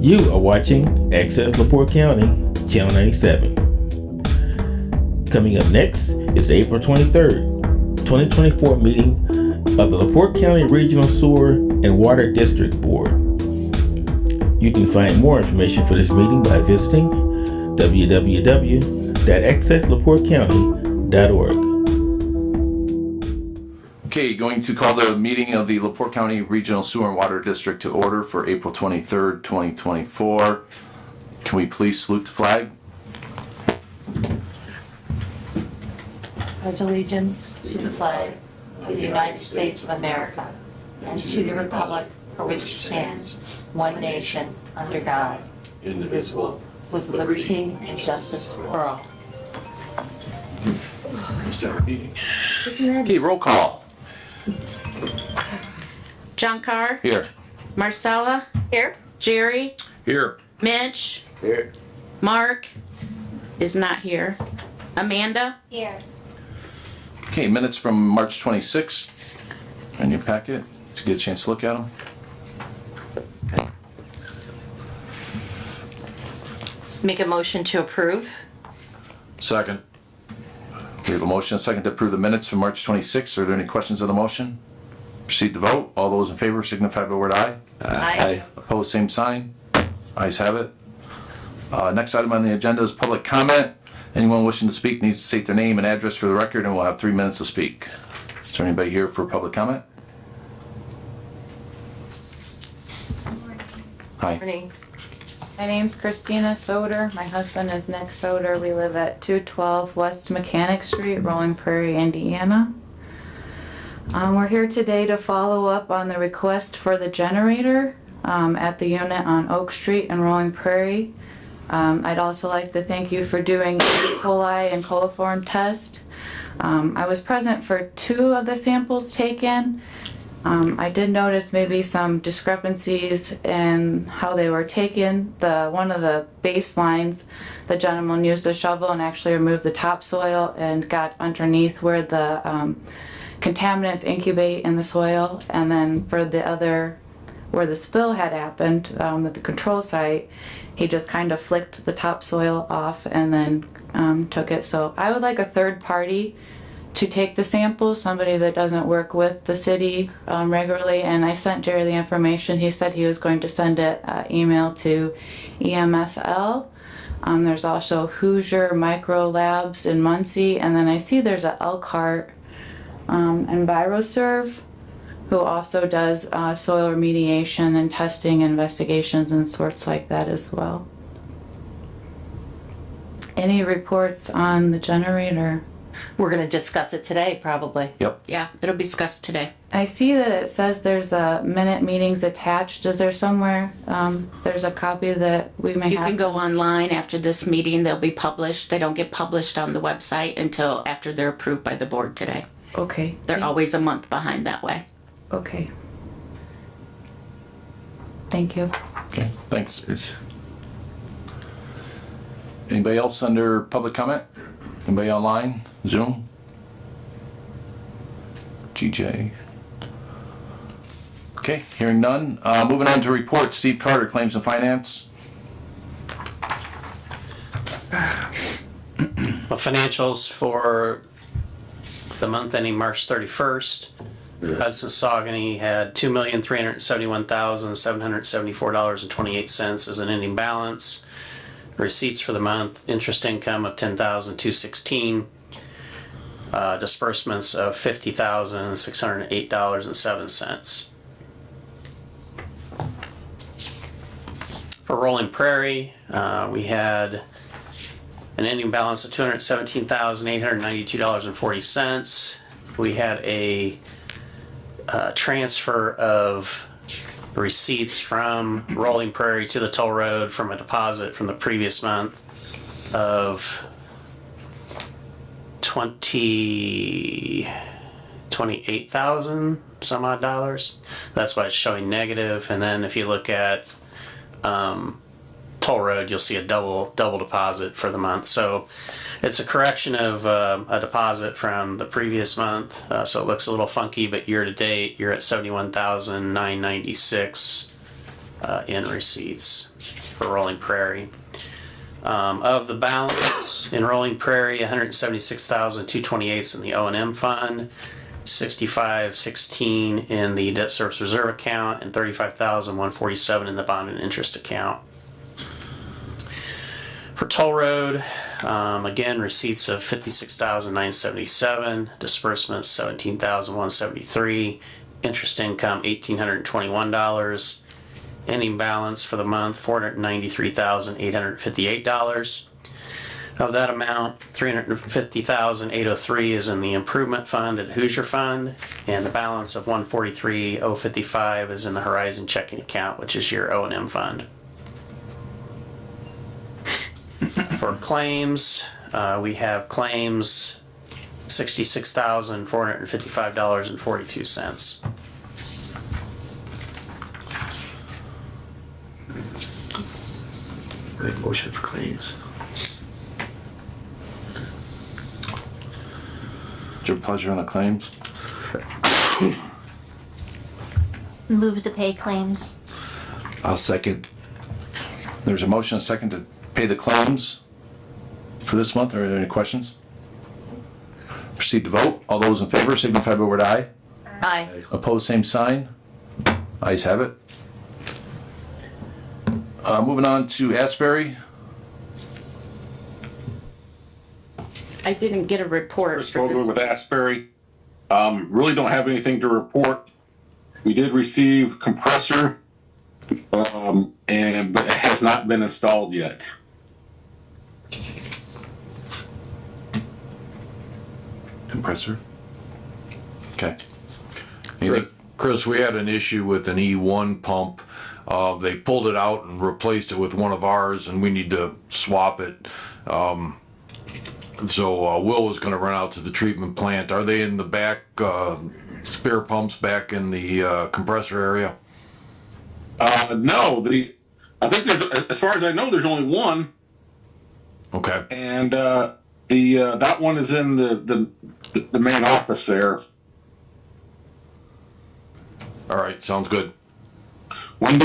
You are watching Access LaPorte County, Channel 97. Coming up next is the April 23rd, 2024 meeting of the LaPorte County Regional Sewer and Water District Board. You can find more information for this meeting by visiting www.accesslaportecounty.org. Okay, going to call the meeting of the LaPorte County Regional Sewer and Water District to order for April 23rd, 2024. Can we please salute the flag? Pledge allegiance to the flag of the United States of America and to the republic for which it stands, one nation, under God, indivisible, with liberty and justice for all. Okay, roll call. John Carr. Here. Marcella. Here. Jerry. Here. Mitch. Here. Mark is not here. Amanda. Here. Okay, minutes from March 26th in your packet. Did you get a chance to look at them? Make a motion to approve. Second. We have a motion and a second to approve the minutes from March 26th. Are there any questions on the motion? Proceed to vote. All those in favor signify by the word aye. Aye. Opposed, same sign. Ayes have it. Next item on the agenda is public comment. Anyone wishing to speak needs to state their name and address for the record, and we'll have 3 minutes to speak. Is there anybody here for public comment? Hi. Morning. My name's Christina Soder. My husband is Nick Soder. We live at 212 West Mechanic Street, Rolling Prairie, Indiana. We're here today to follow up on the request for the generator at the unit on Oak Street in Rolling Prairie. I'd also like to thank you for doing E. coli and coliform test. I was present for 2 of the samples taken. I did notice maybe some discrepancies in how they were taken. One of the baselines, the gentleman used a shovel and actually removed the topsoil and got underneath where the contaminants incubate in the soil. And then for the other, where the spill had happened at the control site, he just kind of flicked the topsoil off and then took it. So I would like a third party to take the sample, somebody that doesn't work with the city regularly, and I sent Jerry the information. He said he was going to send it email to EMSL. There's also Hoosier Micro Labs in Muncie, and then I see there's a Elkhart and BioServe, who also does soil remediation and testing, investigations, and sorts like that as well. Any reports on the generator? We're going to discuss it today, probably. Yep. Yeah, it'll be discussed today. I see that it says there's a minute meetings attached. Is there somewhere there's a copy that we may You have? can go online after this meeting. They'll be published. They don't get published on the website until after they're approved by the board today. Okay. They're always a month behind that way. Okay. Thank you. Okay, thanks. Anybody else under public comment? Anybody online? Zoom? GJ? Okay, hearing none. Moving on to report, Steve Carter, Claims and Finance. Well, financials for the month ending March 31st. Hudson Saugony had $2,371,774.28 as an ending balance. Receipts for the month: interest income of $10,216, disbursements of $50,608.07. For Rolling Prairie, we had an ending balance of $217,892.40. We had a transfer of receipts from Rolling Prairie to the toll road from a deposit from the previous month of $28,000 some odd dollars. That's why it's showing negative. And then if you look at toll road, you'll see a double deposit for the month. So it's a correction of a deposit from the previous month, so it looks a little funky, but year to date you're at $71,996 in receipts. for Rolling Prairie. Of the balance in Rolling Prairie, $176,228 in the O&M fund, $65,16 in the debt service reserve account, and $35,147 in the bond and interest account. For toll road, again, receipts of $56,977, disbursements $17,173, interest income $1,821, ending balance for the month $493,858. Of that amount, $350,803 is in the improvement fund at Hoosier Fund, and the balance of $143,055 is in the Horizon checking account, which is your O&M fund. For claims, we have claims $66,455.42. Make motion for claims. What's your pleasure on the claims? Move to pay claims. I'll second. There's a motion, a second, to pay the claims for this month. Are there any questions? Proceed to vote. All those in favor signify by the word aye. Aye. Opposed, same sign. Ayes have it. Moving on to Asbury. I didn't get a report Chris for Vogler this. with Asbury. Really don't have anything to report. We did receive compressor, but it has not been installed yet. Compressor. Okay. Anything? Chris, we had an issue with an E1 pump. They pulled it out and replaced it with one of ours, and we need to swap it. So Will was going to run out to the treatment plant. Are they in the back, spare pumps back in the compressor area? No, I think there's, as far as I know, there's only one, Okay. and that one is in the main office there. All right. Sounds good. When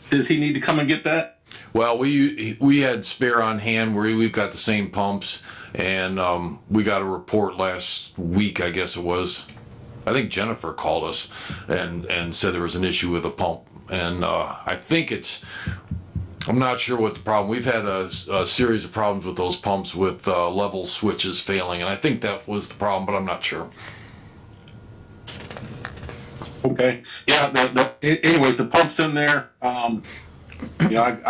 does he need to come and get that? Well, we had spare on hand where we've got the same pumps, and we got a report last week, I guess it was. I think Jennifer called us and said there was an issue with a pump, and I think I'm not sure what the problem. We've had a series of problems with those pumps with level switches failing, and I think that was the problem, but I'm not sure. Okay. Yeah. Anyways, the pump's in there. I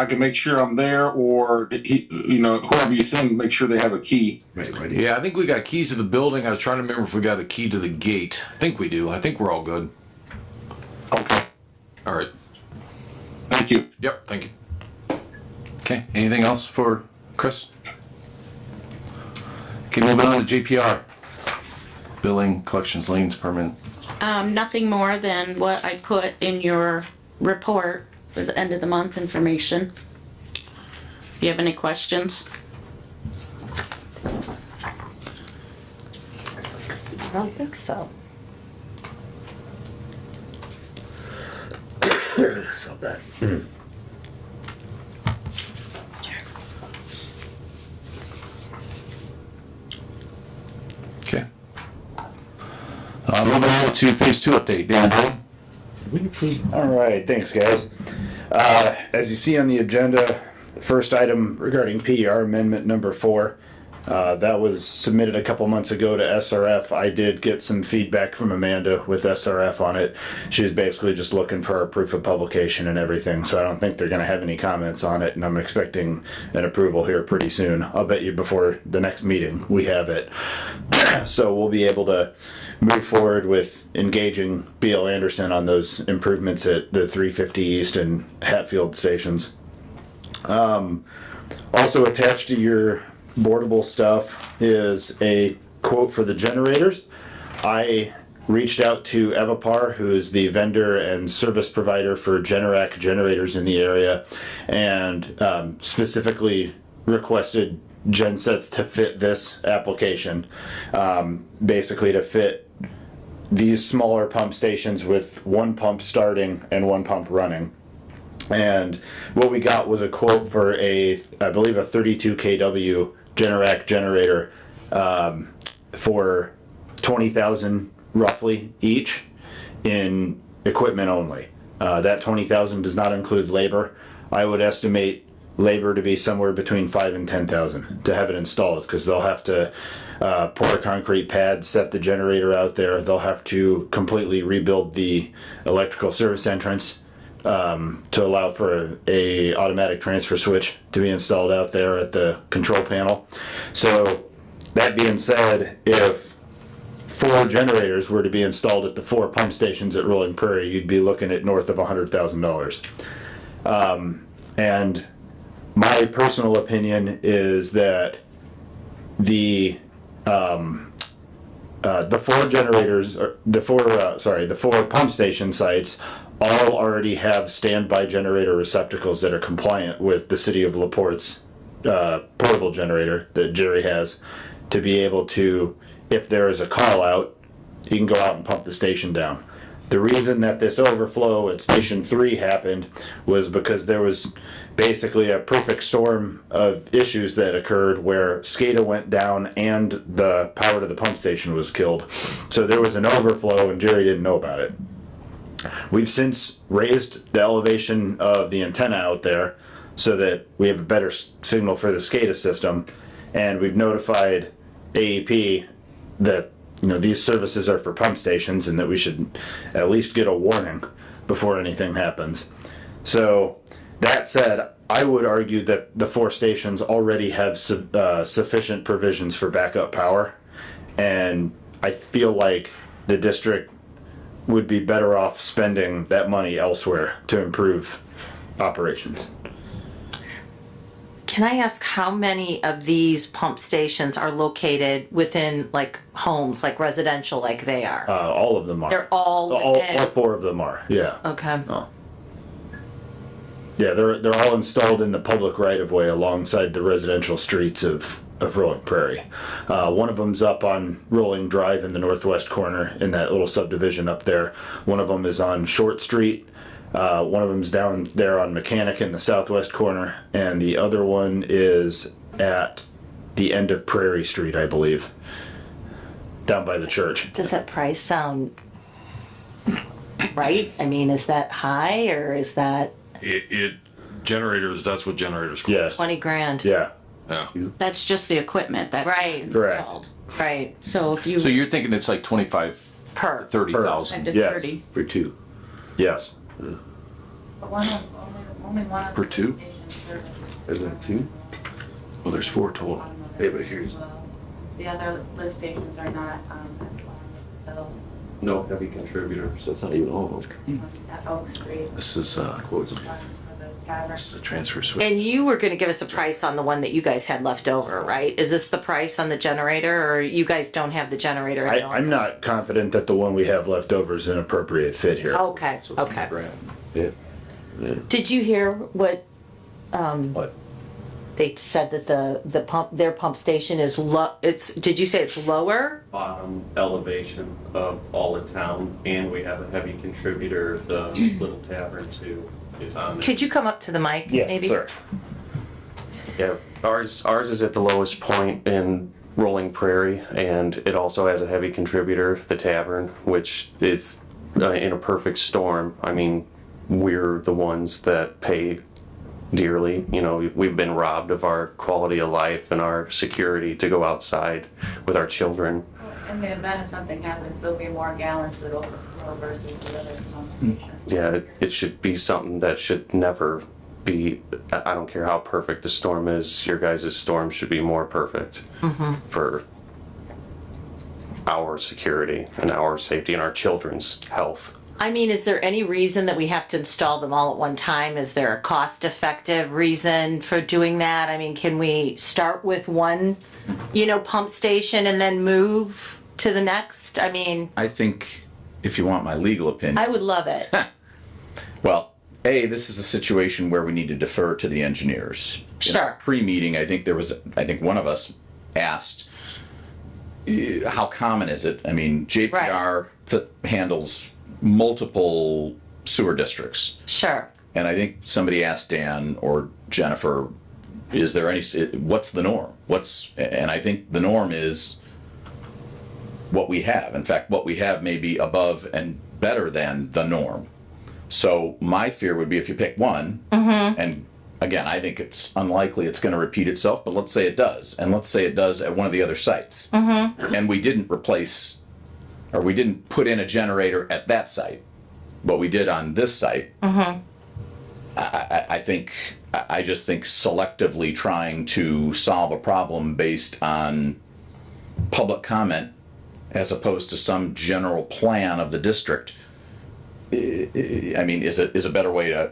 can make sure I'm there, or whoever you send, make sure they have a key. Right. Yeah, I think we got keys to the building. I was trying to remember if we got a key to the gate. I think we do. I think we're all good. Okay. All right. Thank you. Yep. Thank you. Okay. Anything else for Chris? Okay, moving on to JPR. Billing, collections, liens, permit. Nothing more than what I put in your report for the end of the month information. If you have any questions? I don't think so. Saw that. Okay. Moving on to phase 2 update. Dan Boyd? All right, thanks, guys. As you see on the agenda, the first item regarding PER amendment number 4, that was submitted a couple months ago to SRF. I did get some feedback from Amanda with SRF on it. She was basically just looking for a proof of publication and everything, so I don't think they're going to have any comments on it, and I'm expecting an approval here pretty soon. I'll bet you before the next meeting we have it. So we'll be able to move forward with engaging B.L. Anderson on those improvements at the 350 East and Hatfield stations. Also attached to your boardable stuff is a quote for the generators. I reached out to Evapar, who is the vendor and service provider for Generac generators in the area, and specifically requested gensets to fit this application, basically to fit these smaller pump stations with one pump starting and one pump running. And what we got was a quote for I believe a 32 kW Generac generator for 20,000 roughly each in equipment only. That 20,000 does not include labor. I would estimate labor to be somewhere between 5 and 10,000 to have it installed, because they'll have to pour a concrete pad, set the generator out there. They'll have to completely rebuild the electrical service entrance to allow for a automatic transfer switch to be installed out there at the control panel. So that being said, if 4 generators were to be installed at the 4 pump stations at Rolling Prairie, you'd be looking at north of $100,000. And my personal opinion is that the 4 generators, the 4 pump station sites all already have standby generator receptacles that are compliant with the city of LaPorte's portable generator that Jerry has, to be able to, if there is a call out, you can go out and pump the station down. The reason that this overflow at Station 3 happened was because there was basically a perfect storm of issues that occurred where SCADA went down and the power to the pump station was killed. So there was an overflow and Jerry didn't know about it. We've since raised the elevation of the antenna out there so that we have a better signal for the SCADA system, and we've notified AEP that these services are for pump stations and that we should at least get a warning before anything happens. So that said, I would argue that the 4 stations already have sufficient provisions for backup power, and I feel like the district would be better off spending that money elsewhere to improve operations. Can I ask how many of these pump stations are located within like homes, like residential, like they are? All of them are. They're all within. All 4 of them are. Yeah. Okay. Oh. Yeah, they're all installed in the public right of way alongside the residential streets of Rolling Prairie. One of them's up on Rolling Drive in the northwest corner in that little subdivision up there. One of them is on Short Street. One of them's down there on Mechanic in the southwest corner, and the other one is at the end of Prairie Street, I believe, down by the church. Does that price sound right? I mean, is that high or is that Generators, that's what generators cost. Yes. 20 grand? Yeah. Yeah. That's just the equipment that's Right. Correct. installed. Right. So if you So you're thinking it's like 25, Per. 30,000 to Yes. 30, For 2. Yes. But only one of Per the two? station services. Isn't it 2? Well, there's 4 total. Yeah, but here's The other lift stations are not on the bill no heavy contributor, so it's not even all of them. at Oak Street. This is Quotes. One for the tavern. this is a transfer switch. And you were going to give us a price on the one that you guys had left over, right? Is this the price on the generator, or you guys don't have the generator? I'm not confident that the one we have left over is an appropriate fit here. Okay. Okay. Yeah. Did you hear what What? they said that their pump station is low? Did you say it's lower? Bottom elevation of all the town, and we have a heavy contributor, the Little Tavern too, is on there. Could you come up to the mic, Yeah, maybe? sir. Yeah, ours is at the lowest point in Rolling Prairie, and it also has a heavy contributor, the Tavern, which if in a perfect storm, I mean, we're the ones that pay dearly. We've been robbed of our quality of life and our security to go outside with our children. In the event if something happens, there'll be more gallons that overflow versus the other pump station. Yeah, it should be something that should never be, I don't care how perfect the storm is, your guys' storm should be more perfect for our security and our safety and our children's health. I mean, is there any reason that we have to install them all at one time? Is there a cost-effective reason for doing that? I mean, can we start with one, pump station and then move to the next? I mean, I think, if you want my legal opinion, I would love it. well, this is a situation where we need to defer to the engineers. In Sure. our pre-meeting, I think one of us asked, how common is it? I mean, JPR handles multiple sewer districts. Sure. and I think somebody asked Dan or Jennifer, is there any, what's the norm? And I think the norm is what we have. In fact, what we have may be above and better than the norm. So my fear would be if you pick one, and again, I think it's unlikely it's going to repeat itself, but let's say it does. And let's say it does at one of the other sites. And we didn't replace, or we didn't put in a generator at that site, but we did on this site. I just think selectively trying to solve a problem based on public comment as opposed to some general plan of the district, I mean, is a better way to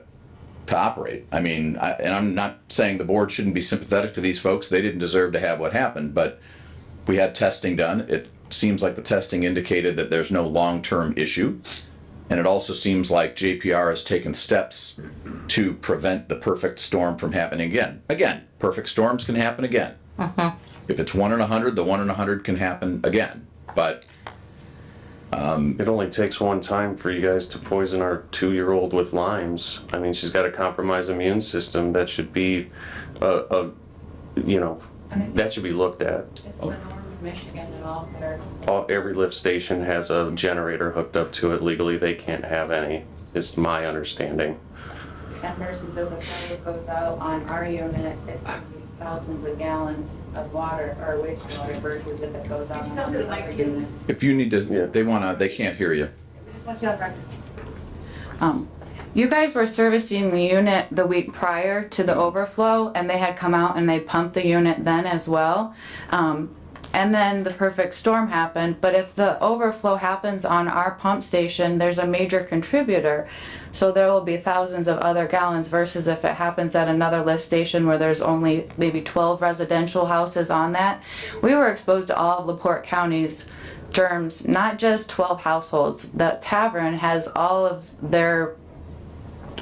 operate. I mean, and I'm not saying the board shouldn't be sympathetic to these folks. They didn't deserve to have what happened, but we had testing done. It seems like the testing indicated that there's no long-term issue. And it also seems like JPR has taken steps to prevent the perfect storm from happening again. Again, perfect storms can happen again. If it's 1 in 100, the 1 in 100 can happen again. But it only takes one time for you guys to poison our 2-year-old with limes. I mean, she's got a compromised immune system. That should be, that should be looked at. It's the norm of Michigan and all there. Every lift station has a generator hooked up to it. Legally, they can't have any, is my understanding. And versus if a fire goes out on our unit, it's going to be thousands of gallons of water or wastewater versus if it goes out on other units. if you need to, they can't hear you. You guys were servicing the unit the week prior to the overflow, and they had come out and they pumped the unit then as well. And then the perfect storm happened. But if the overflow happens on our pump station, there's a major contributor. So there will be thousands of other gallons versus if it happens at another lift station where there's only maybe 12 residential houses on that. We were exposed to all of LaPorte County's germs, not just 12 households. The tavern has all of their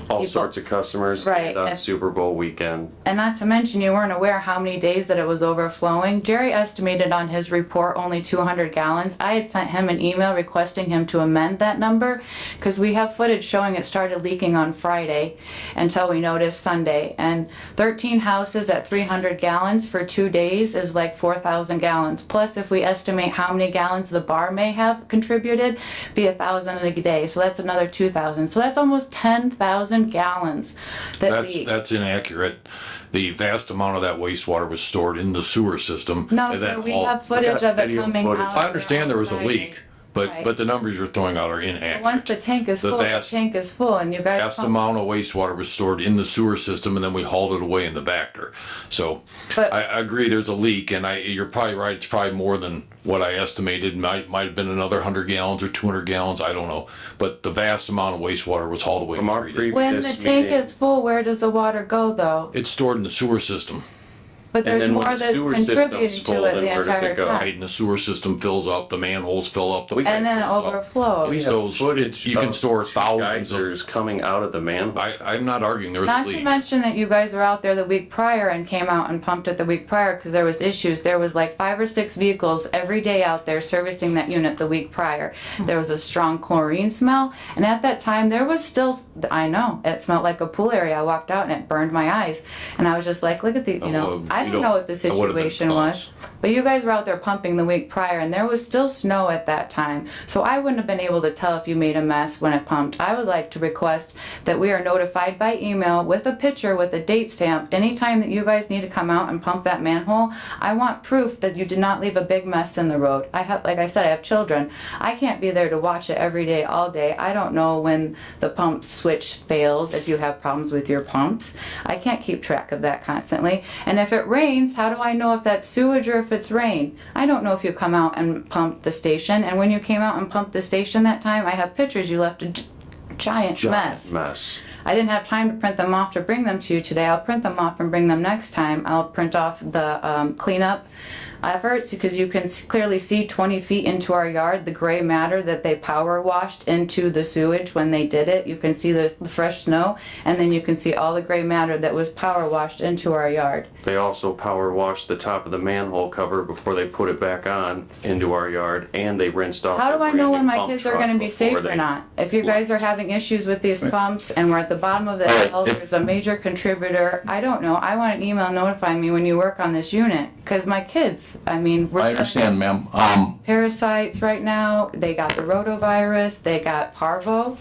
All sorts of customers Right, on and- Super Bowl weekend. And not to mention, you weren't aware how many days that it was overflowing. Jerry estimated on his report only 200 gallons. I had sent him an email requesting him to amend that number because we have footage showing it started leaking on Friday until we noticed Sunday. And 13 houses at 300 gallons for 2 days is like 4,000 gallons. Plus, if we estimate how many gallons the bar may have contributed, be 1,000 a day. So that's another 2,000. So that's almost 10,000 gallons that leak. That's inaccurate. The vast amount of that wastewater was stored in the sewer system. No, and sir, then we all- have footage of it video coming footage. out. I understand there was a Friday. leak, Right. but the numbers you're throwing out are inaccurate. Once the tank is The full, vast- the tank is full, and you guys. Vast amount of wastewater was stored in the sewer system, and then we hauled it away in the Vector. So But- I agree there's a leak, and you're probably right. It's probably more than what I estimated. Might have been another 100 gallons or 200 gallons. I don't know. But the vast amount of wastewater was hauled away From and our treated. previous When the tank meeting- is full, where does the water go though? It's stored in the sewer system. But And there's then when more the that's sewer system's contributing full, to it then the where does it entire go? time. Right, and the sewer system fills up, the manholes fill up, the And then it pipe fills up. overflows. We It's have those- footage. you can of store thousands of- geysers coming out of the manhole. I'm not arguing there was a Not to leak. mention that you guys were out there the week prior and came out and pumped it the week prior because there was issues. There was like 5 or 6 vehicles every day out there servicing that unit the week prior. There was a strong chlorine smell, and at that time there was still, I know, it smelled like a pool area. I walked out and it burned my eyes. And I was just like, look at the, I don't know what the that would've been situation us. was. But you guys were out there pumping the week prior and there was still snow at that time. So I wouldn't have been able to tell if you made a mess when it pumped. I would like to request that we are notified by email with a picture with a date stamp. Anytime that you guys need to come out and pump that manhole, I want proof that you did not leave a big mess in the road. I have, like I said, I have children. I can't be there to watch it every day, all day. I don't know when the pump switch fails, if you have problems with your pumps. I can't keep track of that constantly. And if it rains, how do I know if that's sewage or if it's rain? I don't know if you come out and pump the station. And when you came out and pumped the station that time, I have pictures. You left a giant mess. I didn't have time to print them off to bring them to you today. I'll print them off and bring them next time. I'll print off the cleanup efforts because you can clearly see 20 feet into our yard the gray matter that they power washed into the sewage when they did it. You can see the fresh snow, and then you can see all the gray matter that was power washed into our yard. They also power washed the top of the manhole cover before they put it back on into our yard, and they rinsed off. How do their I know brand when new my pump kids are truck going to be before safe or they not? If you guys are having issues with these pumps and we're at the the bottom of the All right, hill, if- there's a major contributor. I don't know. I want an email notifying me when you work on this unit, because my kids, I mean, I understand, ma'am. parasites right now. They got the rotavirus. They got parvo,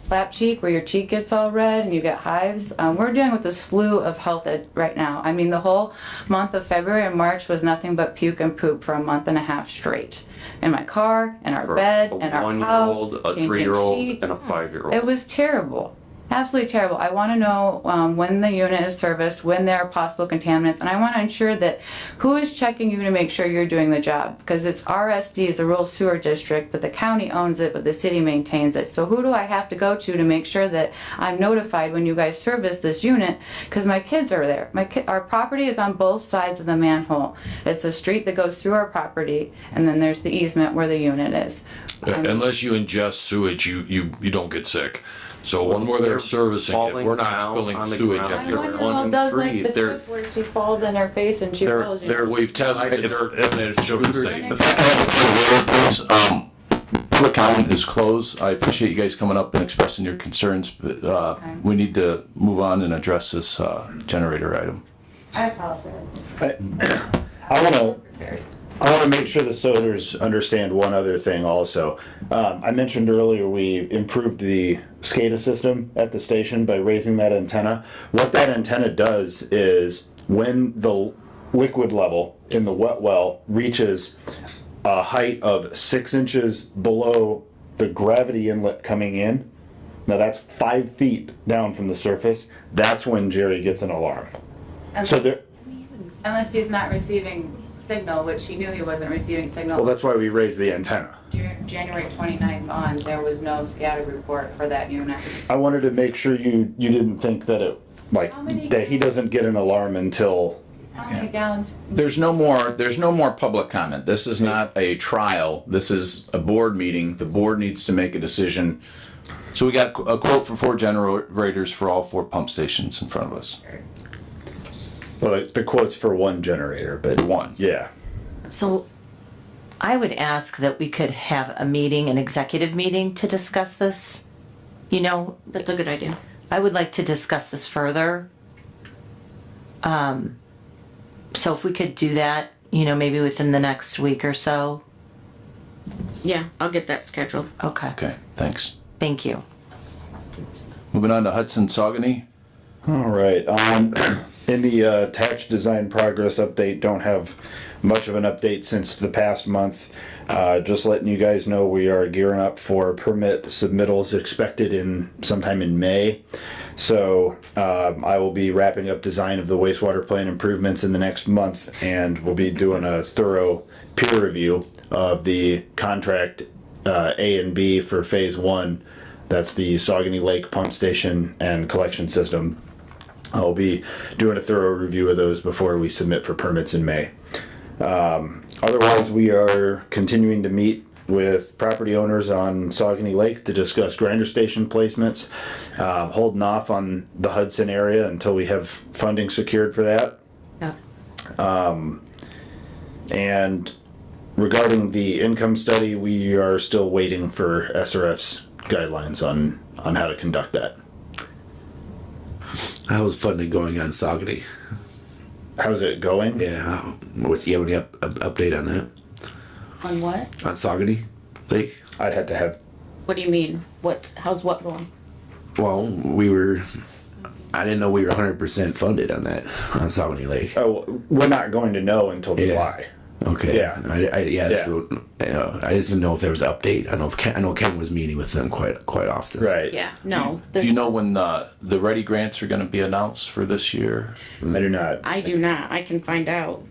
slap cheek, where your cheek gets all red and you get hives. We're dealing with a slew of health right now. I mean, the whole month of February and March was nothing but puke and poop for a month and a half straight. In my car, in our bed, A in our house, 1-year-old, a changing 3-year-old, sheets. and a 5-year-old. It was terrible. Absolutely terrible. I want to know when the unit is serviced, when there are possible contaminants, and I want to ensure that who is checking you to make sure you're doing the job. Because it's RSD, is a rural sewer district, but the county owns it, but the city maintains it. So who do I have to go to make sure that I'm notified when you guys service this unit? Because my kids are there. Our property is on both sides of the manhole. It's a street that goes through our property, and then there's the easement where the unit is. Unless you ingest sewage, you don't get sick. So when we're there servicing it, Falling we're not down spilling on the sewage ground. after I wonder we're how One it does and like three, the they're- trip where she falls in her face and she They're- falls. you they're- know. We've tested the dirt and it showed it's safe. If I can have a point of order, please. Public comment is closed. I appreciate you guys coming up and expressing your concerns, but we need to move on and address this generator item. I apologize. I want to make sure the Soders understand one other thing also. I mentioned earlier we improved the SCADA system at the station by raising that antenna. What that antenna does is when the liquid level in the wet well reaches a height of 6 inches below the gravity inlet coming in, now that's 5 feet down from the surface, that's when Jerry gets an alarm. So there, Unless he's not receiving signal, which he knew he wasn't receiving signal. well, that's why we raised the antenna. January 29th on, there was no SCADA report for that unit. I wanted to make sure you didn't think that it, like, How many- that he doesn't get an alarm until, How many gallons? There's no more public comment. This is not a trial. This is a board meeting. The board needs to make a decision. So we got a quote for 4 generators for all 4 pump stations in front of us. well, the quote's for one generator, but One. yeah. So I would ask that we could have a meeting, an executive meeting to discuss this. You know, That's a good idea. I would like to discuss this further. So if we could do that, you know, maybe within the next week or so. Yeah, I'll get that scheduled. Okay. Okay, thanks. Thank you. Moving on to Hudson Saucony. All right. In the attached design progress update, don't have much of an update since the past month. Just letting you guys know we are gearing up for permit submittals expected in sometime in May. So I will be wrapping up design of the wastewater plant improvements in the next month, and we'll be doing a thorough peer review of the contract A and B for phase 1. That's the Saucony Lake pump station and collection system. I'll be doing a thorough review of those before we submit for permits in May. Otherwise, we are continuing to meet with property owners on Saucony Lake to discuss grinder station placements, holding off on the Hudson area until we have funding secured for that. Yeah. And regarding the income study, we are still waiting for SRF's guidelines on how to conduct that. How's funding going on Saucony? How's it going? Yeah, what's the only update on that? On what? On Saucony Lake? I'd have to have. What do you mean? How's what going? Well, I didn't know we were 100% funded on that, on Saucony Lake. Oh, we're not going to know until July. Okay. Yeah. That's what, I just didn't know if there was an update. I know Ken was meeting with them quite often. Right. Yeah, no. Do you know when the ready grants are going to be announced for this year? I do not. I do not. I can find out.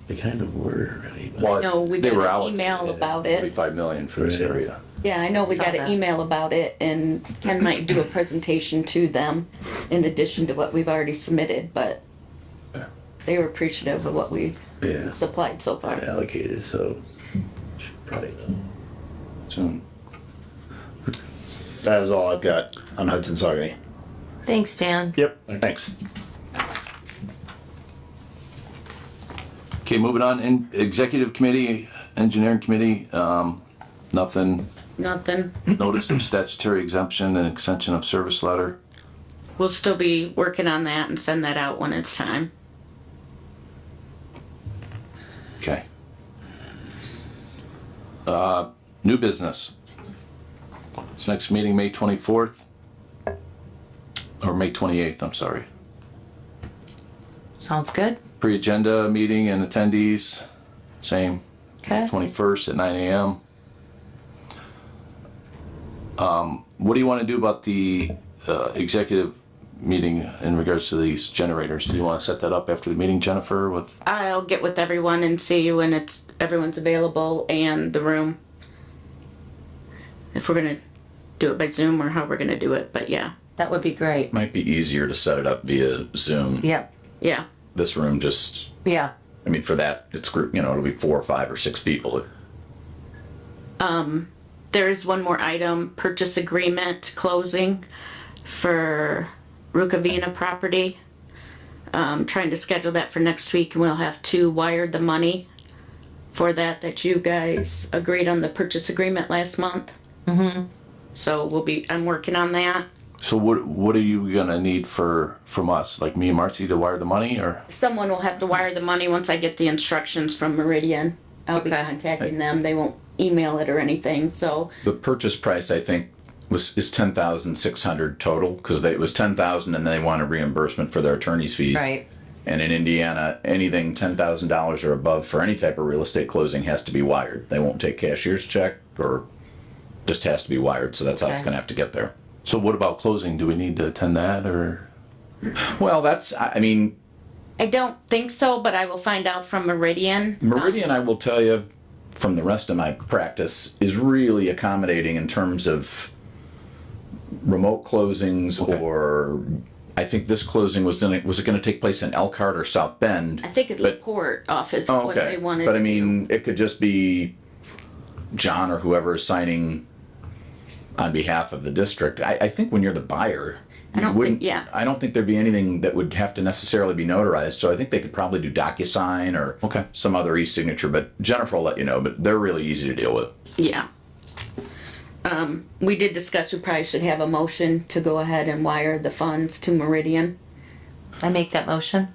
They kind of were. Right? Well, No, we they got were an allocated email about it. 35 million for this Right. area. Yeah, I know we Saw got an that. email about it, and Ken might do a presentation to them in addition to what we've already submitted, but they were appreciative of what we Yeah. supplied so far. Allocated, so should probably know. Soon. That is all I've got on Hudson Saucony. Thanks, Dan. Yep. Thanks. Okay, moving on. In executive committee, engineering committee, nothing. Nothing. Notice of statutory exemption and extension of service letter. we'll still be working on that and send that out when it's time. Okay. New business. So next meeting, May 24th, or May 28th, I'm sorry. Sounds good. Pre-agenda meeting and attendees, same, Okay. 21st at 9 a.m. What do you want to do about the executive meeting in regards to these generators? Do you want to set that up after the meeting, Jennifer, with? I'll get with everyone and see when everyone's available and the room. If we're gonna do it by Zoom or how we're gonna do it, but yeah. That would be great. Might be easier to set it up via Zoom. Yep. Yeah. This room just, Yeah. I mean, for that, it's group, it'll be 4 or 5 or 6 people. There is one more item, purchase agreement closing for Rukavina property. Trying to schedule that for next week, and we'll have to wire the money for that you guys agreed on the purchase agreement last month. Mm-hmm. So I'm working on that. So what are you gonna need from us? Like me and Marcy to wire the money, or? Someone will have to wire the money once I get the instructions from Meridian. I'll be contacting them. They won't email it or anything, so. The purchase price, I think, is $10,600 total, because it was $10,000 and they want a reimbursement for their attorney's fees. Right. And in Indiana, anything $10,000 or above for any type of real estate closing has to be wired. They won't take cashier's check, or just has to be wired, so that's how it's Okay. gonna have to get there. So what about closing? Do we need to attend that, or? Well, I mean, I don't think so, but I will find out from Meridian. Meridian, I will tell you, from the rest of my practice, is really accommodating in terms of remote closings. Okay. Or I think this closing was it going to take place in Elkhart or South Bend? I think it's LaPorte office, what they wanted. But I mean, it could just be John or whoever is signing on behalf of the district. I think when you're the buyer, I don't think there'd be anything that would have to necessarily be notarized. So I think they could probably do DocuSign or some other e-signature. But Jennifer will let you know. But they're really easy to deal with. Yeah. We did discuss we probably should have a motion to go ahead and wire the funds to Meridian. I make that motion.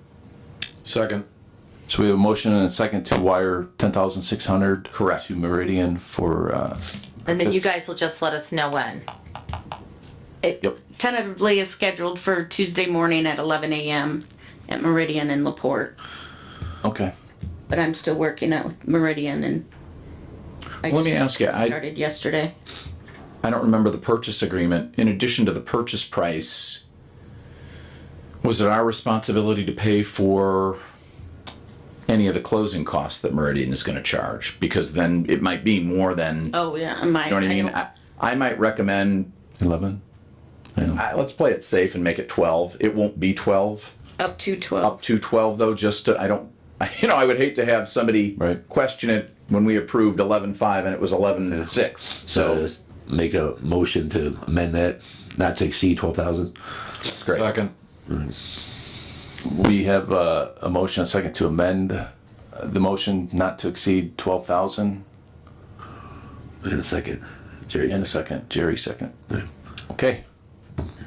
Second. So we have a motion and a second to wire $10,600 correct to Meridian for. And then you guys will just let us know when. Yep. Tentatively is scheduled for Tuesday morning at 11 a.m. at Meridian in LaPorte. Okay. But I'm still working out with Meridian, and Let me ask you. I started yesterday. I don't remember the purchase agreement. In addition to the purchase price, was it our responsibility to pay for any of the closing costs that Meridian is going to charge? Because then it might be more than. Oh yeah, You know what I mean? I might recommend 11. let's play it safe and make it 12. It won't be 12. Up to 12. Up to 12 though. Just to, I would hate to have somebody question it when we approved 11.5 and it was 11.6. So just make a motion to amend that, not to exceed 12,000. Great. Second. We have a motion, a second to amend the motion not to exceed 12,000. In a second. Jerry. In a second. Jerry second. Yeah. Okay.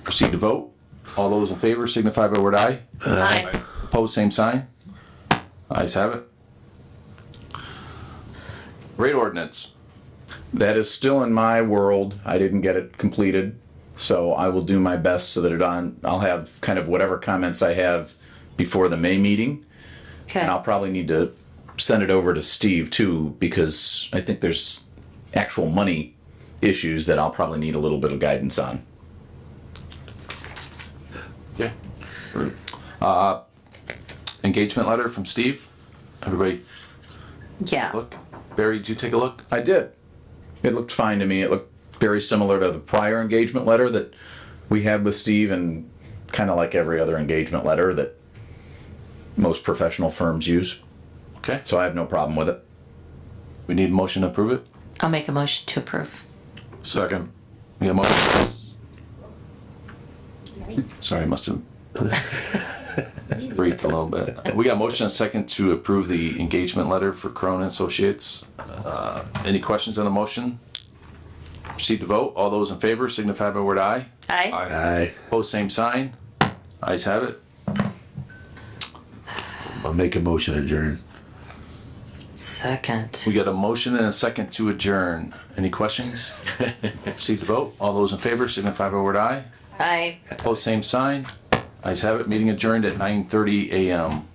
Proceed to vote. All those in favor signify by word aye. Aye. Opposed, same sign. Ayes have it. Rate ordinance. That is still in my world. I didn't get it completed, so I will do my best so that I'll have kind of whatever comments I have before the May meeting. Okay. And I'll probably need to send it over to Steve too, because I think there's actual money issues that I'll probably need a little bit of guidance on. Okay. Engagement letter from Steve. Everybody Yeah. look. Barry, did you take a look? I did. It looked fine to me. It looked very similar to the prior engagement letter that we had with Steve, and kind of like every other engagement letter that most professional firms use. Okay. So I have no problem with it. We need a motion to approve it. I'll make a motion to approve. Second. We have a motion. Sorry, I must have breathed a little bit. We got a motion and a second to approve the engagement letter for Cronin Associates. Any questions on the motion? Proceed to vote. All those in favor signify by word aye. Aye. Aye. Opposed, same sign. Ayes have it. I'll make a motion to adjourn. Second. We got a motion and a second to adjourn. Any questions? Proceed to vote. All those in favor signify by word aye. Aye. Opposed, same sign. Ayes have it. Meeting adjourned at 9:30 a.m.